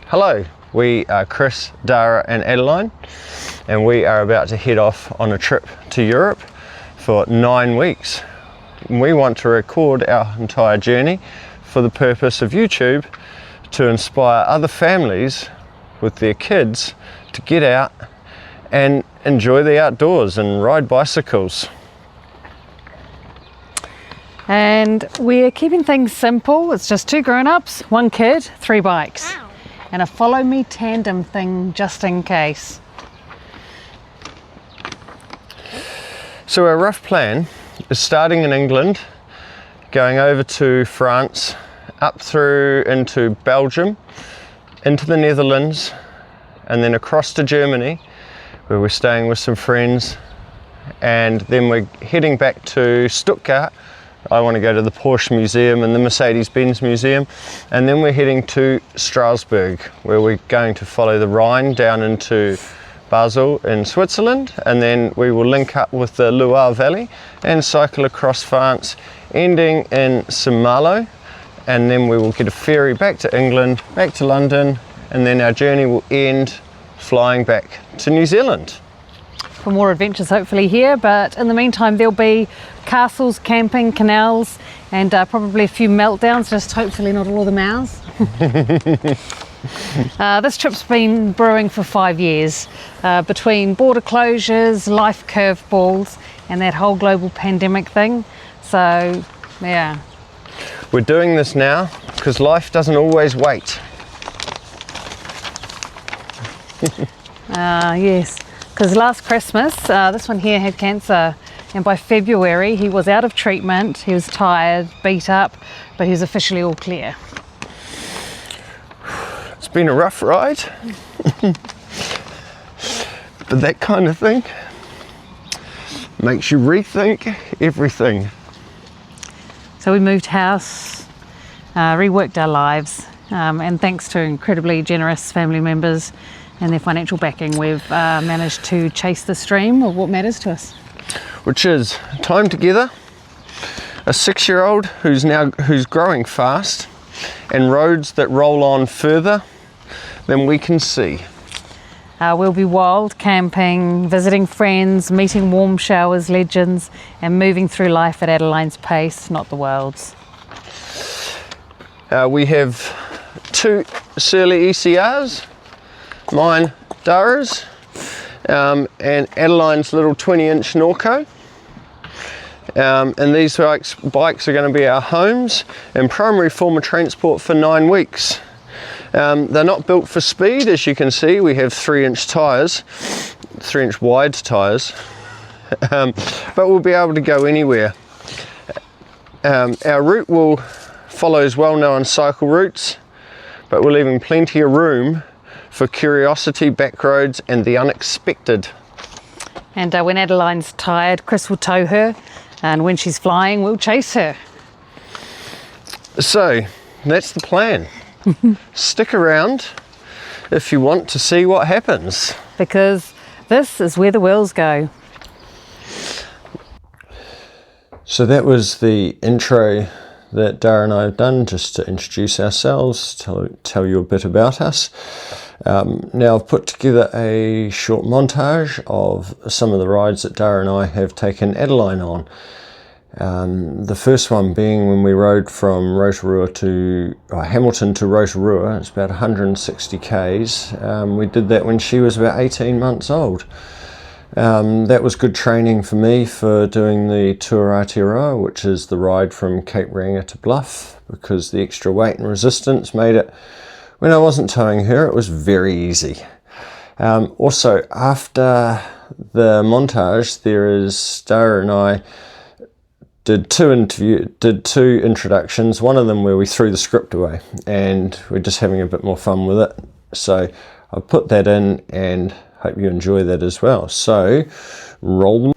Hello, we are Chris, Dara and Adeline, and we are about to head off on a trip to Europe for 9 weeks. We want to record our entire journey for the purpose of YouTube, to inspire other families with their kids to get out and enjoy the outdoors and ride bicycles. And we're keeping things simple. It's just 2 grown-ups, 1 kid, 3 bikes. Ow. And a follow me tandem thing just in case. So our rough plan is starting in England, going over to France, up through into Belgium, into the Netherlands, and then across to Germany, where we're staying with some friends, and then we're heading back to Stuttgart. I want to go to the Porsche Museum and the Mercedes-Benz Museum, and then we're heading to Strasbourg, where we're going to follow the Rhine down into Basel in Switzerland, and then we will link up with the Loire Valley and cycle across France, ending in Saint-Malo, and then we will get a ferry back to England, back to London, and then our journey will end flying back to New Zealand. For more adventures hopefully here, but in the meantime there'll be castles, camping, canals, and probably a few meltdowns, just hopefully not all of the mouths. This trip's been brewing for 5 years, between border closures, life curveballs, and that whole global pandemic thing. So yeah. We're doing this now because life doesn't always wait. Yes, because last Christmas, this one here had cancer, and by February he was out of treatment, he was tired, beat up, but he was officially all clear. It's been a rough ride, but that kind of thing makes you rethink everything. So we moved house, reworked our lives, and thanks to incredibly generous family members and their financial backing, we've managed to chase the stream of what matters to us. Which is time together, a 6-year-old who's growing fast, and roads that roll on further than we can see. We'll be wild camping, visiting friends, meeting warm showers legends, and moving through life at Adeline's pace, not the world's. We have 2 Surly ECRs, mine Dara's, and Adeline's little 20-inch Norco. And these bikes are going to be our homes and primary form of transport for 9 weeks. They're not built for speed, as you can see. We have 3-inch tyres, 3-inch wide tyres, but we'll be able to go anywhere. Our route will follows well-known cycle routes, but we're leaving plenty of room for curiosity, back roads, and the unexpected. And when Adeline's tired, Chris will tow her, and when she's flying, we'll chase her. So that's the plan. Stick around if you want to see what happens. Because this is where the wheels go. So that was the intro that Dara and I have done, just to introduce ourselves, tell you a bit about us. Now I've put together a short montage of some of the rides that Dara and I have taken Adeline on. The first one being when we rode from Hamilton to Rotorua. It's about 160 k's. We did that when she was about 18 months old. That was good training for me for doing the Tour Aotearoa, which is the ride from Cape Reinga to Bluff, because the extra weight and resistance made it, when I wasn't towing her, it was very easy. Also, after the montage, Dara and I did two introductions, one of them where we threw the script away, and we're just having a bit more fun with it. So I'll put that in and hope you enjoy that as well. So roll.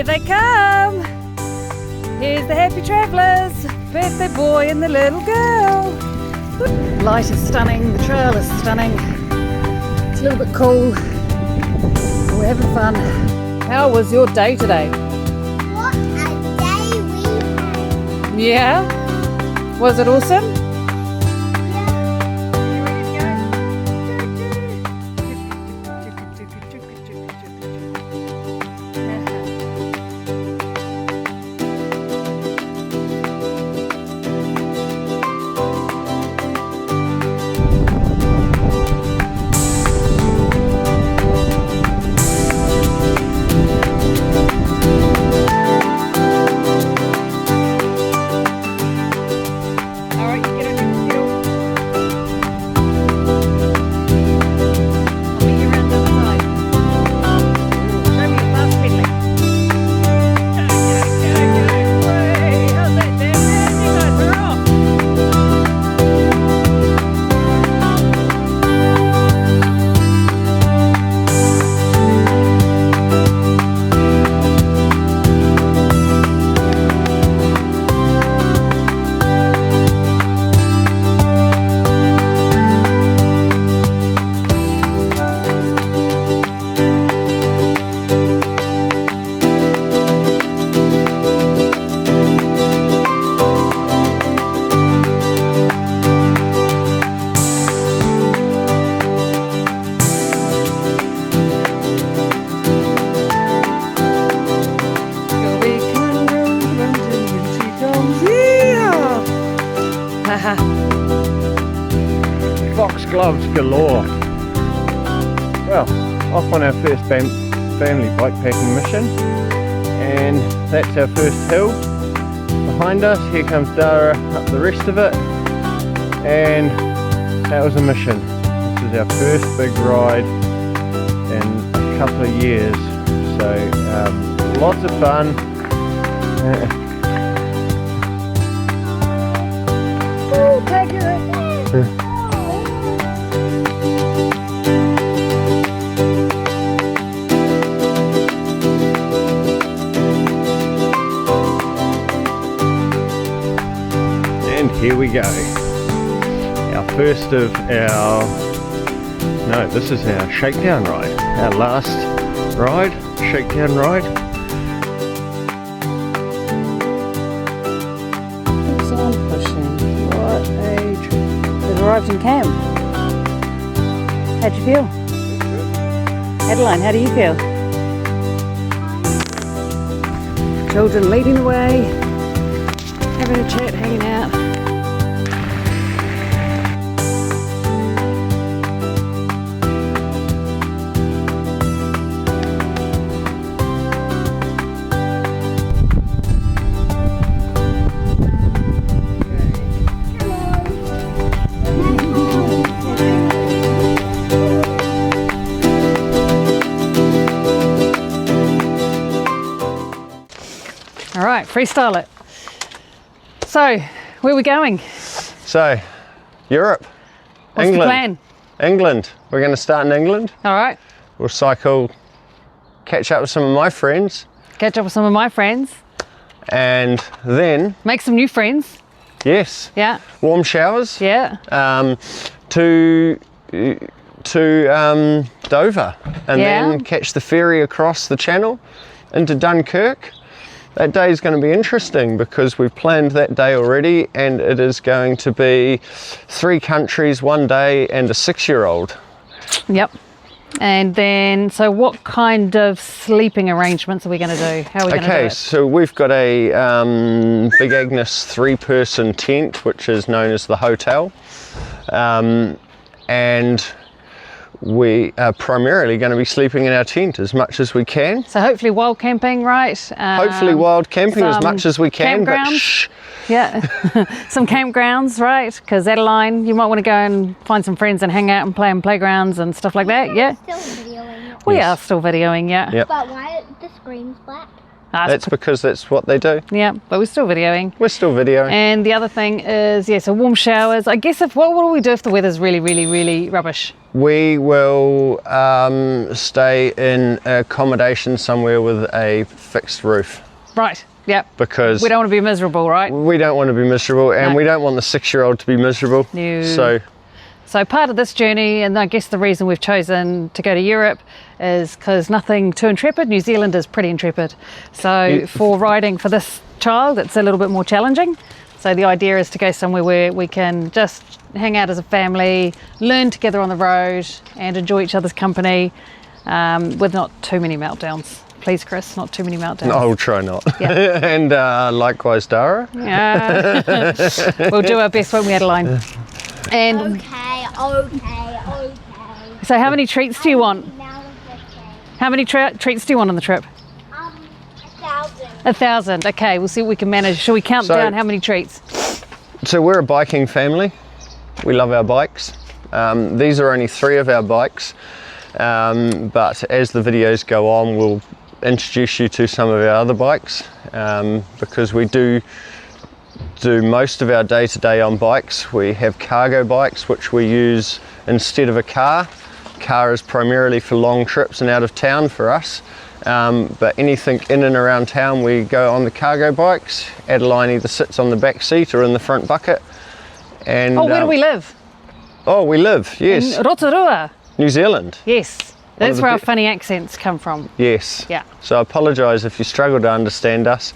Here they come. Here's the happy travellers, birthday boy and the little girl. Light is stunning, the trail is stunning. It's a little bit cool. We're having fun. How was your day today? What a day we had. Yeah? Was it awesome? Foxgloves galore. Well, off on our first family bikepacking mission, and that's our first hill behind us. Here comes Dara up the rest of it, and that was a mission. This is our first big ride in a couple of years, so lots of fun. Take it. And here we go. Our first of our, no, this is our Shakedown ride. Our last ride, Shakedown ride. Sound pushing. What a trip. We've arrived in camp. How'd you feel? Adeline, how do you feel? Children leading the way, having a chat, hanging out. All right, freestyle it. So, where are we going? So, Europe, What's England. the plan? England. We're going to start in England. All right, We'll cycle, catch up with some of my friends, catch up with some of my friends, and then, make some new friends. yes, Yeah, warm showers yeah. to Dover, and Yeah. then catch the ferry across the channel into Dunkirk. That day is going to be interesting because we've planned that day already, and it is going to be 3 countries, 1 day, and a 6-year-old. Yep. And then, so what kind of sleeping arrangements are we going to do? How are we going to do Okay, it? so we've got a Big Agnes 3-person tent, which is known as the hotel, and we are primarily going to be sleeping in our tent as much as we can. So hopefully wild camping, right? Hopefully wild camping as some much as we can, but campgrounds. shh. Yeah, some campgrounds, right? Because Adeline, you might want to go and find some friends and hang out and play on playgrounds and stuff like that, yeah? Still videoing it. We Yes. are still videoing, yeah. Yep. But why the screen's black? That's because that's what they do. Yeah, but we're still videoing. We're still videoing. And the other thing is, yeah, so warm showers. I guess what do we do if the weather's really, really, really rubbish? We will stay in accommodation somewhere with a fixed roof. Right, yeah. Because we don't want to be miserable, right? we don't want to be miserable, and No. we don't want the 6-year-old to be miserable. No. So part of this journey, and I guess the reason we've chosen to go to Europe is because nothing too intrepid. New Zealand is pretty intrepid. So for riding for this child, it's a little bit more challenging. So the idea is to go somewhere where we can just hang out as a family, learn together on the road and enjoy each other's company with not too many meltdowns. Please, Chris, not too many meltdowns. No, I'll try not. Yeah. And likewise, Dara. Yeah. We'll do our best, won't we, Adeline? And Okay. so how many treats do you want? Now it's okay. How many treats do you want on the trip? 1,000. 1,000. Okay, we'll see what we can manage. Shall we count So- down how many treats? So we're a biking family. We love our bikes. These are only 3 of our bikes, but as the videos go on, we'll introduce you to some of our other bikes because we do most of our day-to-day on bikes. We have cargo bikes which we use instead of a car. Car is primarily for long trips and out of town for us, but anything in and around town we go on the cargo bikes. Adeline either sits on the back seat or in the front bucket. And Oh, where do we live? Oh, we live, yes, In Rotorua. New Zealand. Yes. One That's of the where our be- funny accents come from. Yes. Yeah. So I apologise if you struggle to understand us.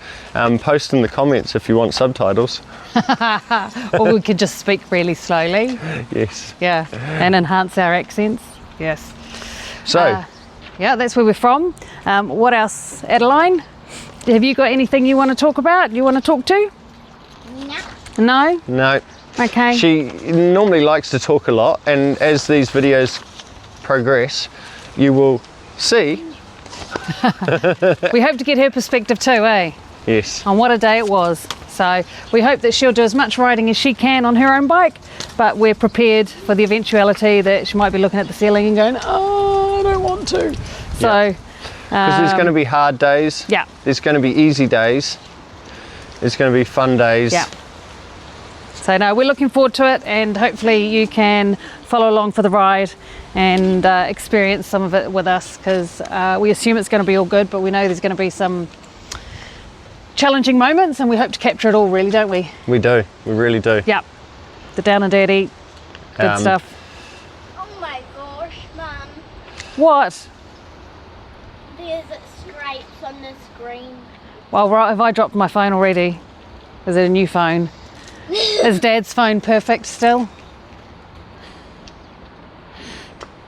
Post in the comments if you want subtitles. Or we could just speak really slowly. Yes. Yeah. And enhance our accents. Yes. So, Yeah, that's where we're from. What else? Adeline, have you got anything you want to talk about? You want to talk to? No. No? no. Okay. She normally likes to talk a lot, and as these videos progress, you will see. We hope to get her perspective too, eh? Yes. On what a day it was. So we hope that she'll do as much riding as she can on her own bike, but we're prepared for the eventuality that she might be looking at the ceiling and going, oh, I don't want to. So, Because there's going to be hard days. yeah. There's going to be easy days. There's going to be fun days. Yeah. So no, we're looking forward to it, and hopefully you can follow along for the ride and experience some of it with us, because we assume it's going to be all good, but we know there's going to be some challenging moments, and we hope to capture it all, really, don't we? We do. We really do. Yeah. The down and dirty, good stuff. Oh my gosh, Mum. What? There's scrapes on the screen. Well, right, have I dropped my phone already? Is it a new phone? Is Dad's phone perfect still?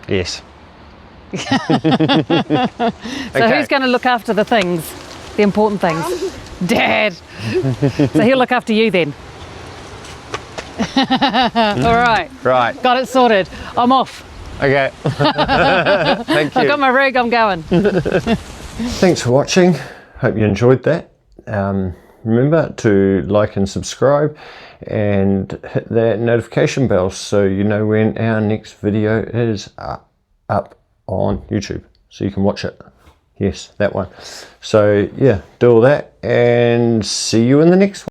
Yes. So who's going to look after the things, the important things? Dad. So he'll look after you then. All right. Right. Got it sorted. I'm off. Okay. Thank you. I've got my rig, I'm going. Thanks for watching. Hope you enjoyed that. Remember to like and subscribe and hit that notification bell so you know when our next video is up on YouTube, so you can watch it. Yes, that one. So yeah, do all that and see you in the next one.